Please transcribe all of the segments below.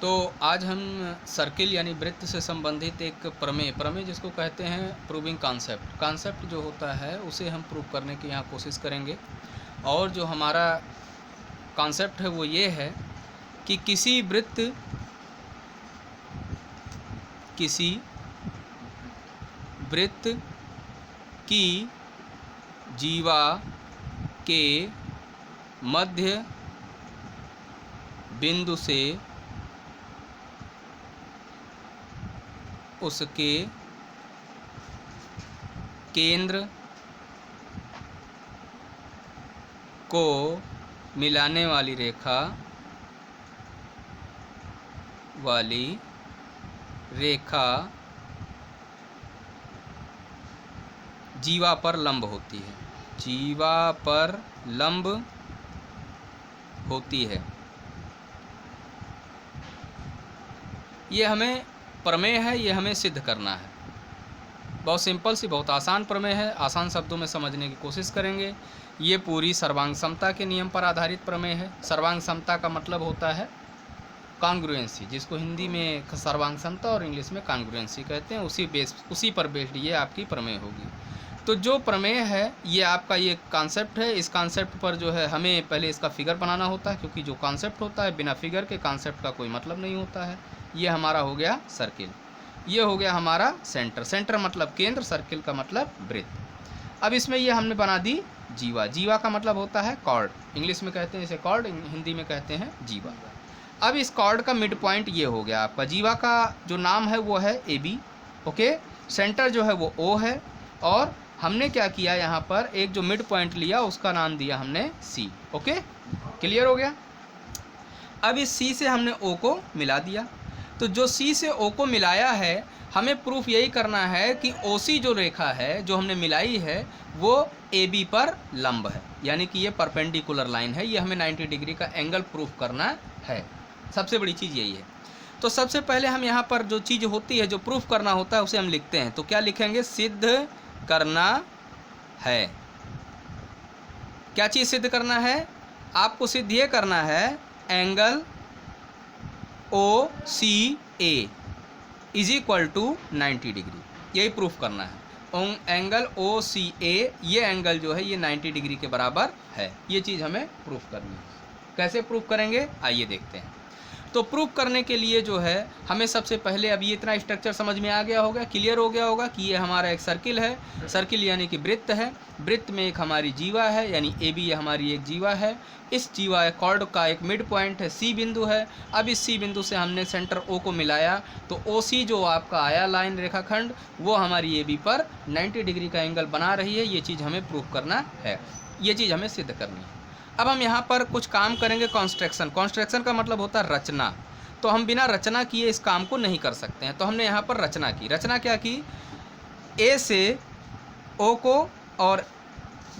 तो आज हम सर्किल यानी वृत्त से संबंधित एक प्रमेय जिसको कहते हैं प्रूविंग कॉन्सेप्ट जो होता है उसे हम प्रूव करने की यहाँ कोशिश करेंगे। और जो हमारा कॉन्सेप्ट है वो ये है कि किसी वृत्त की जीवा के मध्य बिंदु से उसके केंद्र को मिलाने वाली रेखा जीवा पर लंब होती है। ये हमें प्रमेय है, ये हमें सिद्ध करना है। बहुत सिंपल सी, बहुत आसान प्रमेय है। आसान शब्दों में समझने की कोशिश करेंगे। ये पूरी सर्वांग समता के नियम पर आधारित प्रमेय है। सर्वांग समता का मतलब होता है कॉन्ग्रुएंसी, जिसको हिंदी में सर्वांग समता और इंग्लिश में कॉन्ग्रुएंसी कहते हैं। उसी पर बेस्ड ये आपकी प्रमेय होगी। तो जो प्रमेय है ये आपका ये कॉन्सेप्ट है। इस कॉन्सेप्ट पर जो है हमें पहले इसका फिगर बनाना होता है, क्योंकि जो कॉन्सेप्ट होता है बिना फिगर के कॉन्सेप्ट का कोई मतलब नहीं होता है। ये हमारा हो गया सर्किल, ये हो गया हमारा सेंटर मतलब केंद्र, सर्किल का मतलब वृत्त। अब इसमें ये हमने बना दी जीवा का मतलब होता है कॉर्ड, इंग्लिश में कहते हैं इसे कॉर्ड, हिंदी में कहते हैं जीवा। अब इस कॉर्ड का मिड पॉइंट ये हो गया आपका। जीवा का जो नाम है वो है AB, ओके। सेंटर जो है वो O है, और हमने क्या किया यहाँ पर एक जो मिड पॉइंट लिया उसका नाम दिया हमने C, ओके। क्लियर हो गया। अब इस C से हमने O को मिला दिया। तो जो C से O को मिलाया है, हमें प्रूफ यही करना है कि OC जो रेखा है जो हमने मिलाई है वो AB पर लंब है, यानी कि ये परपेंडिकुलर लाइन है। ये हमें 90 डिग्री का एंगल प्रूफ करना है। सबसे बड़ी चीज़ यही है। तो सबसे पहले हम यहाँ पर जो चीज़ होती है, जो प्रूफ करना होता है, उसे हम लिखते हैं। तो क्या लिखेंगे? सिद्ध करना है। क्या चीज़ सिद्ध करना है? आपको सिद्ध ये करना है angle OCA is equal to 90 degree, यही प्रूफ करना है। एंगल OCA, ये एंगल जो है ये 90 डिग्री के बराबर है। ये चीज़ हमें प्रूफ करनी है। कैसे प्रूफ करेंगे आइए देखते हैं। तो प्रूफ करने के लिए जो है हमें सबसे पहले, अब ये इतना स्ट्रक्चर समझ में आ गया होगा, क्लियर हो गया होगा कि ये हमारा एक सर्किल है। सर्किल यानी कि वृत्त है। वृत्त में एक हमारी जीवा है, यानी AB ये हमारी एक जीवा है। इस जीवा कॉर्ड का एक मिड पॉइंट है, C बिंदु है। अब इस C बिंदु से हमने सेंटर O को मिलाया, तो OC जो आपका आया लाइन रेखाखंड, वो हमारी AB पर 90 डिग्री का एंगल बना रही है। ये चीज़ हमें प्रूफ करना है, ये चीज़ हमें सिद्ध करनी है। अब हम यहाँ पर कुछ काम करेंगे। कॉन्स्ट्रक्शन का मतलब होता है रचना। तो हम बिना रचना किए इस काम को नहीं कर सकते हैं। तो हमने यहाँ पर रचना की। रचना क्या की? A से O को और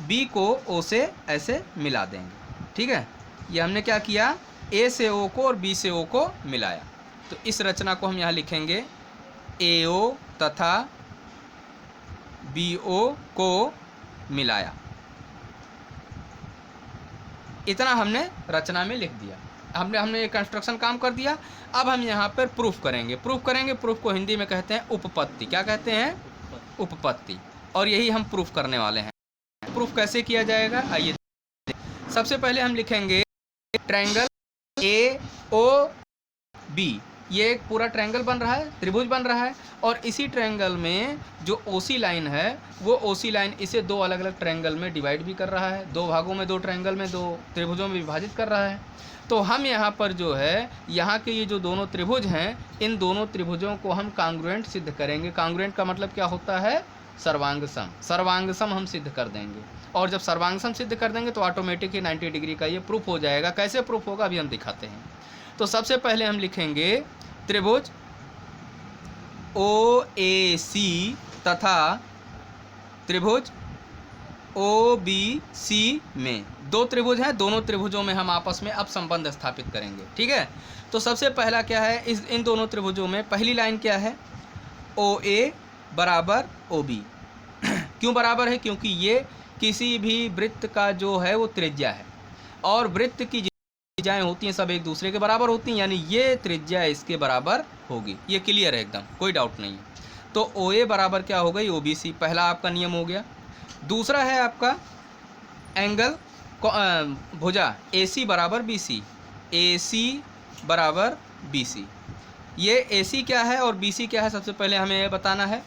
B को O से ऐसे मिला देंगे, ठीक है। ये हमने क्या किया? A से O को और B से O को मिलाया। तो इस रचना को हम यहाँ लिखेंगे AO तथा BO को मिलाया। इतना हमने रचना में लिख दिया। हमने एक कंस्ट्रक्शन काम कर दिया। अब हम यहाँ पर प्रूफ करेंगे। प्रूफ को हिंदी में कहते हैं उपपत्ति। क्या कहते हैं? उपपत्ति। और यही हम प्रूफ करने वाले हैं। प्रूफ कैसे किया जाएगा आइए। सबसे पहले हम लिखेंगे ट्रायंगल AOB। ये एक पूरा ट्रायंगल बन रहा है, त्रिभुज बन रहा है। और इसी ट्रायंगल में जो OC लाइन है, वो OC लाइन इसे दो अलग अलग ट्रायंगल में डिवाइड भी कर रहा है। दो भागों में, दो ट्रायंगल में, दो त्रिभुजों में विभाजित कर रहा है। तो हम यहाँ पर जो है, यहाँ के ये जो दोनों त्रिभुज हैं, इन दोनों त्रिभुजों को हम कांग्रुएंट सिद्ध करेंगे। कांग्रुएंट का मतलब क्या होता है? सर्वांग सम। सर्वांग सम हम सिद्ध कर देंगे। और जब सर्वांग सम सिद्ध कर देंगे तो ऑटोमेटिक ही 90 डिग्री का ये प्रूफ हो जाएगा। कैसे प्रूफ होगा अभी हम दिखाते हैं। तो सबसे पहले हम लिखेंगे त्रिभुज OAC तथा त्रिभुज OBC में दो त्रिभुज हैं। दोनों त्रिभुजों में हम आपस में अब संबंध स्थापित करेंगे, ठीक है। तो सबसे पहला क्या है? इन दोनों त्रिभुजों में पहली लाइन क्या है? OA बराबर OB। क्यों बराबर है? क्योंकि ये किसी भी वृत्त का जो है वो त्रिज्या है, और वृत्त की त्रिज्याएं होती हैं सब एक दूसरे के बराबर होती हैं, यानी ये त्रिज्या इसके बराबर होगी। ये क्लियर है एकदम, कोई डाउट नहीं है। तो ओ ए बराबर क्या हो गई, ओ बी सी, पहला आपका नियम हो गया। दूसरा है आपका एंगल भुजा ए सी बराबर बी सी, ए सी बराबर बी सी। ये ए सी क्या है और बी सी क्या है, सबसे पहले हमें यह बताना है।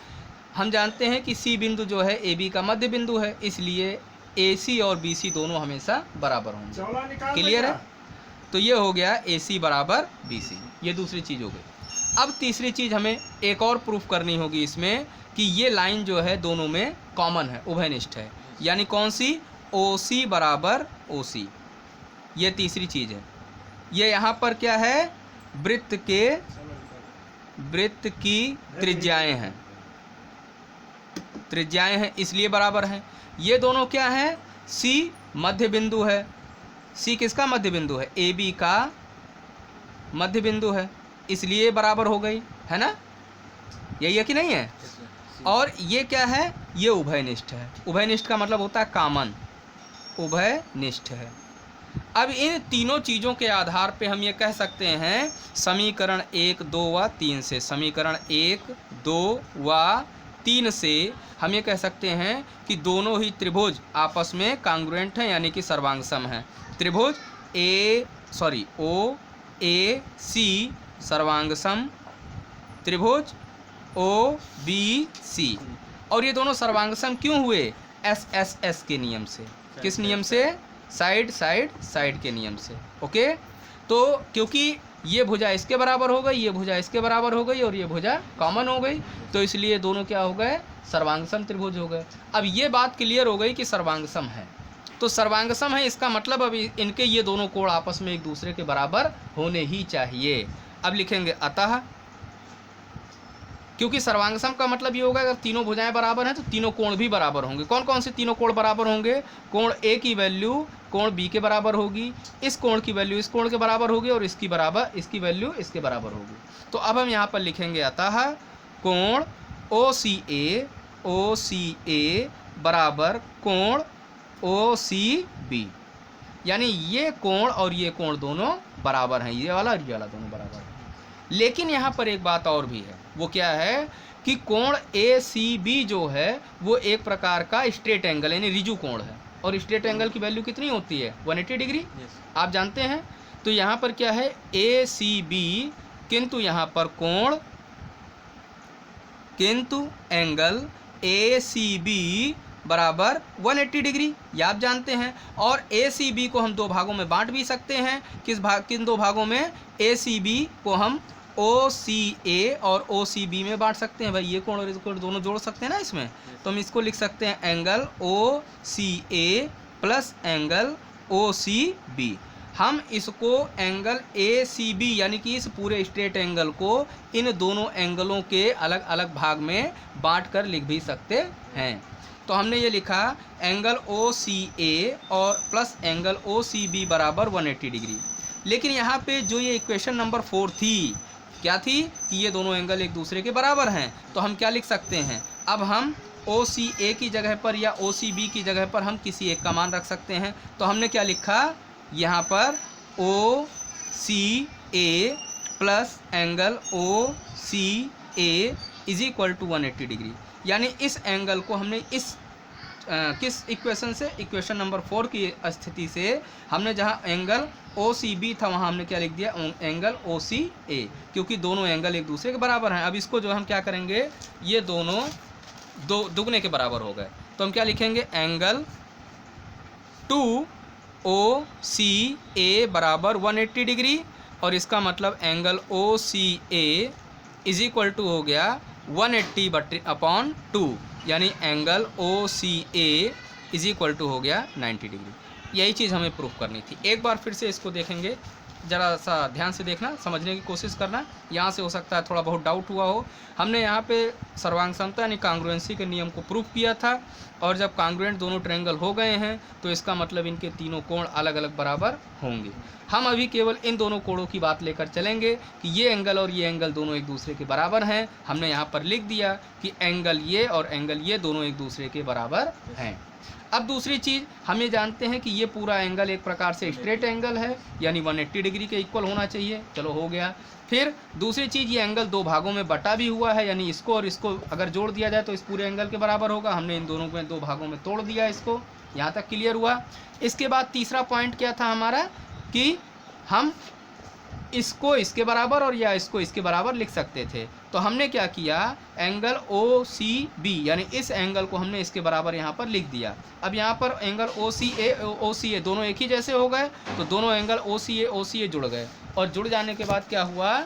हम जानते हैं कि सी बिंदु जो है ए बी का मध्य बिंदु है, इसलिए ए सी और बी सी दोनों हमेशा बराबर होंगे। क्लियर है? तो ये हो गया ए सी बराबर बी सी, ये दूसरी चीज़ हो गई। अब तीसरी चीज़ हमें एक और प्रूफ करनी होगी इसमें कि ये लाइन जो है दोनों में कॉमन है, उभयनिष्ठ है। यानी कौन सी, ओ सी बराबर ओ सी, ये तीसरी चीज़ है। ये यहाँ पर क्या है, वृत्त की त्रिज्याएं हैं, त्रिज्याएं हैं इसलिए बराबर हैं। ये दोनों क्या हैं, सी मध्य बिंदु है, सी किसका मध्य बिंदु है, ए बी का मध्य बिंदु है, इसलिए बराबर हो गई, है ना? यही है कि नहीं है? और ये क्या है, ये उभयनिष्ठ है। उभयनिष्ठ का मतलब होता है कॉमन, उभयनिष्ठ है। अब इन तीनों चीज़ों के आधार पे हम ये कह सकते हैं समीकरण 1, 2 व 3 से, समीकरण 1, 2 व 3 से हम ये कह सकते हैं कि दोनों ही त्रिभुज आपस में कांग्रुएंट हैं, यानी कि सर्वांगसम हैं। त्रिभुज ओ ए सी सर्वांगसम, त्रिभुज ओ बी सी। और ये दोनों सर्वांगसम क्यों हुए, एस एस एस के नियम से। किस नियम से, साइड साइड साइड के नियम से। ओके, तो क्योंकि ये भुजा इसके बराबर हो गई, ये भुजा इसके बराबर हो गई और ये भुजा कॉमन हो गई, तो इसलिए दोनों क्या हो गए, सर्वांगसम त्रिभुज हो गए। अब ये बात क्लियर हो गई कि सर्वांगसम है, तो सर्वांगसम है इसका मतलब अब इनके ये दोनों कोण आपस में एक दूसरे के बराबर होने ही चाहिए। अब लिखेंगे अतः, क्योंकि सर्वांगसम का मतलब ये होगा अगर तीनों भुजाएं बराबर हैं तो तीनों कोण भी बराबर होंगे। कौन कौन से तीनों कोण बराबर होंगे, कोण ए की वैल्यू कोण बी के बराबर होगी, इस कोण की वैल्यू इस कोण के बराबर होगी और इसकी वैल्यू इसके बराबर होगी। तो अब हम यहाँ पर लिखेंगे अतः कोण ओ सी ए बराबर कोण ओ सी बी, यानी ये कोण और ये कोण दोनों बराबर हैं, ये वाला और ये वाला दोनों बराबर हैं। लेकिन यहाँ पर एक बात और भी है, वो क्या है कि कोण ए सी बी जो है वो एक प्रकार का स्ट्रेट एंगल यानी रिजु कोण है, और स्ट्रेट एंगल की वैल्यू कितनी होती है, 180 डिग्री, आप जानते हैं। तो यहाँ पर क्या है ए सी बी, किंतु यहाँ पर कोण, किंतु एंगल ए सी बी बराबर 180 डिग्री, ये आप जानते हैं। और ए सी बी को हम दो भागों में बांट भी सकते हैं। किन दो भागों में, ए सी बी को हम ओ सी ए और ओ सी बी में बांट सकते हैं। भाई ये कोण और इस कोण दोनों जोड़ सकते हैं ना इसमें, तो हम इसको लिख सकते हैं angle O C A plus angle O C B. हम इसको एंगल ए सी बी यानी कि इस पूरे स्ट्रेट एंगल को इन दोनों एंगलों के अलग अलग भाग में बांट कर लिख भी सकते हैं। तो हमने ये लिखा एंगल ओ सी ए और plus angle O C B बराबर 180 डिग्री। लेकिन यहाँ पे जो ये इक्वेशन नंबर 4 थी, क्या थी कि ये दोनों एंगल एक दूसरे के बराबर हैं, तो हम क्या लिख सकते हैं, अब हम ओ सी ए की जगह पर या ओ सी बी की जगह पर हम किसी एक का मान रख सकते हैं। तो हमने क्या लिखा यहाँ पर, O C A plus angle O C A is equal to 180 degree. यानी इस एंगल को हमने इस किस इक्वेशन से, इक्वेशन नंबर 4 की स्थिति से हमने जहाँ एंगल ओ सी बी था वहाँ हमने क्या लिख दिया, एंगल ओ सी ए, क्योंकि दोनों एंगल एक दूसरे के बराबर हैं। अब इसको जो हम क्या करेंगे, ये दोनों दुगने के बराबर हो गए, तो हम क्या लिखेंगे एंगल 2 ओ सी ए बराबर 180 डिग्री, और इसका मतलब angle O C A is equal to हो गया 180/2, यानी angle O C A is equal to हो गया 90 डिग्री। यही चीज़ हमें प्रूफ करनी थी। एक बार फिर से इसको देखेंगे, ज़रा सा ध्यान से देखना, समझने की कोशिश करना। यहाँ से हो सकता है थोड़ा बहुत डाउट हुआ हो। हमने यहाँ पे सर्वांग समता यानी कांग्रुएंसी के नियम को प्रूफ किया था, और जब कांग्रुएंट दोनों ट्रायंगल हो गए हैं तो इसका मतलब इनके तीनों कोण अलग अलग बराबर होंगे। हम अभी केवल इन दोनों कोणों की बात लेकर चलेंगे कि ये एंगल और ये एंगल दोनों एक दूसरे के बराबर हैं। हमने यहाँ पर लिख दिया कि एंगल ये और एंगल ये दोनों एक दूसरे के बराबर हैं। अब दूसरी चीज़ हम ये जानते हैं कि ये पूरा एंगल एक प्रकार से स्ट्रेट एंगल है, यानी 180 डिग्री के इक्वल होना चाहिए। चलो हो गया। फिर दूसरी चीज़, ये एंगल दो भागों में बटा भी हुआ है, यानी इसको और इसको अगर जोड़ दिया जाए तो इस पूरे एंगल के बराबर होगा। हमने इन दोनों को दो भागों में तोड़ दिया इसको। यहाँ तक क्लियर हुआ। इसके बाद तीसरा पॉइंट क्या था हमारा कि हम इसको इसके बराबर और या इसको इसके बराबर लिख सकते थे। तो हमने क्या किया, एंगल ओ सी बी यानी इस एंगल को हमने इसके बराबर यहाँ पर लिख दिया। अब यहाँ पर एंगल ओ सी ए दोनों एक ही जैसे हो गए, तो दोनों एंगल ओ सी ए जुड़ गए। और जुड़ जाने के बाद क्या हुआ,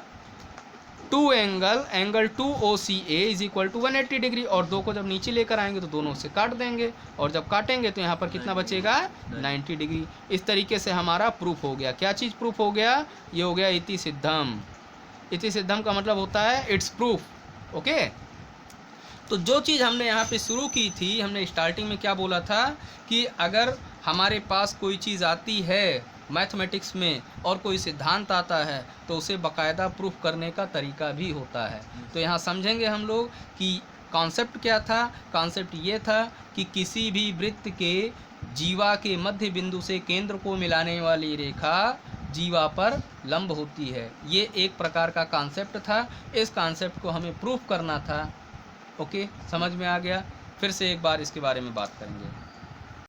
angle 2 O C A is equal to 180 degree. और दो को जब नीचे लेकर आएंगे तो दोनों से काट देंगे, और जब काटेंगे तो यहाँ पर कितना बचेगा, 90 डिग्री। इस तरीके से हमारा प्रूफ हो गया। क्या चीज़ प्रूफ हो गया, ये हो गया इति सिद्धम। इति सिद्धम का मतलब होता है इट्स प्रूफ। ओके, तो जो चीज़ हमने यहाँ पे शुरू की थी, हमने स्टार्टिंग में क्या बोला था कि अगर हमारे पास कोई चीज़ आती है मैथमेटिक्स में और कोई सिद्धांत आता है तो उसे बाकायदा प्रूफ करने का तरीका भी होता है। तो यहाँ समझेंगे हम लोग कि कॉन्सेप्ट क्या था। कॉन्सेप्ट ये था कि किसी भी वृत्त के जीवा के मध्य बिंदु से केंद्र को मिलाने वाली रेखा जीवा पर लंब होती है। ये एक प्रकार का कॉन्सेप्ट था। इस कॉन्सेप्ट को हमें प्रूफ करना था। ओके, समझ में आ गया। फिर से एक बार इसके बारे में बात करेंगे।